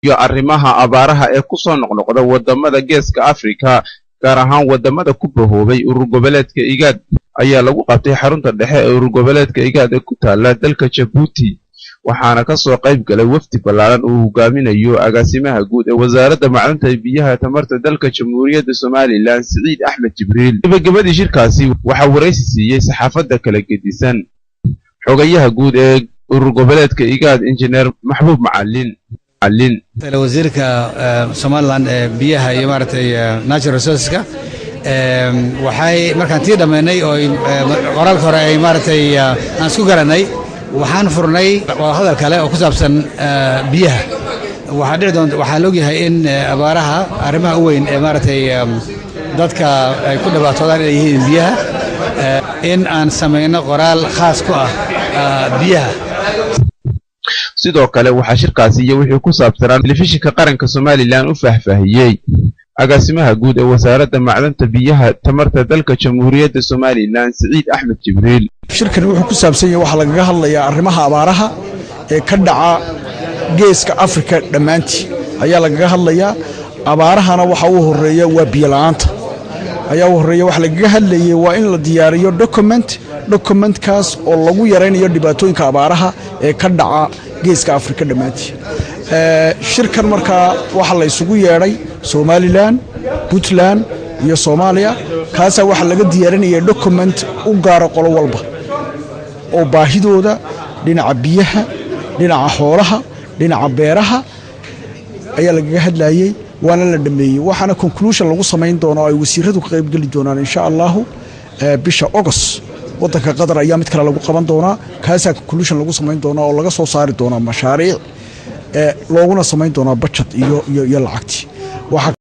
iyo arrimaha abaaraha ee ku soo noqnoqda wadamada Geeska Afrika gaar ahaan wadamada ku bahoobay urur goboleedka IGAD ayaa lagu qabtay xarunta dhexe ee urur goboleedka IGAD ee ku taala dalka Djibouti waxaana ka soo qayb galay wafdi ballaaran oo hogaaminayo agaasimaha guud ee wasaaradda macdanta biyaha tamarta dalka Jamhuuriyadda Soomaaliland Saciid Axmed Jibriil gabagabadii shirkaasi waxa wareysi siiyay saxaafadda kala gedisan xogayaha guud ee urur goboleedka IGAD injineer Maxbuub Macalin wasiirka Soomaaliland biyaha iyo maartay natural resourceska waxay markaan tii dhameynay oo qoraalka hore ay maartay aan isku garanay waxaan furnay hadal kale oo ku saabsan biyaha waxaa loo yahay in abaaraha arrimaha u weyn ee maartay dadka ay ku dhibaatoodaan inay yihiin biyaha in aan sameeyno qoraal khaas ku ah biyaha sidoo kale waxa shirkaasi iyo wixii ku saabsan telefishinka qaranka Soomaaliland u faahfaahiyay agaasimaha guud ee wasaaradda macdanta biyaha tamarta dalka Jamhuuriyadda Soomaaliland Saciid Axmed Jibriil shirkan wuxuu ku saabsan yahay waxa laga hadlayaa arrimaha abaaraha ee ka dhaca Geeska Afrika dhamaantii ayaa laga hadlayaa abaarahana waxa uu horeeya waa biyo la'aanta ayaa horeeya waxa laga hadlayay waa in la diyaariyo document-kaas oo lagu yareynayo dhibaatooyinka abaaraha ee ka dhaca Geeska Afrika dhamaantii shirkan markaa waxa la isugu yeeray Soomaaliland Puntland iyo Soomaaliya kaasa waxa laga diyaarinayay document u gaar ah qolo walba oo baahidooda dhinaca biyaha dhinaca xoolaha dhinaca beeraha ayaa laga hadlayay waana la dhameeyay waxaana conclusion lagu sameyn doono ay wasiiradu ka qayb gali doonaan insha Allah bisha August wadanka Qatar ayaa mid kale lagu qaban doonaa kaasa conclusion lagu sameyn doonaa oo laga soo saari doonaa mashaariic looguna sameyn doonaa budget iyo lacagti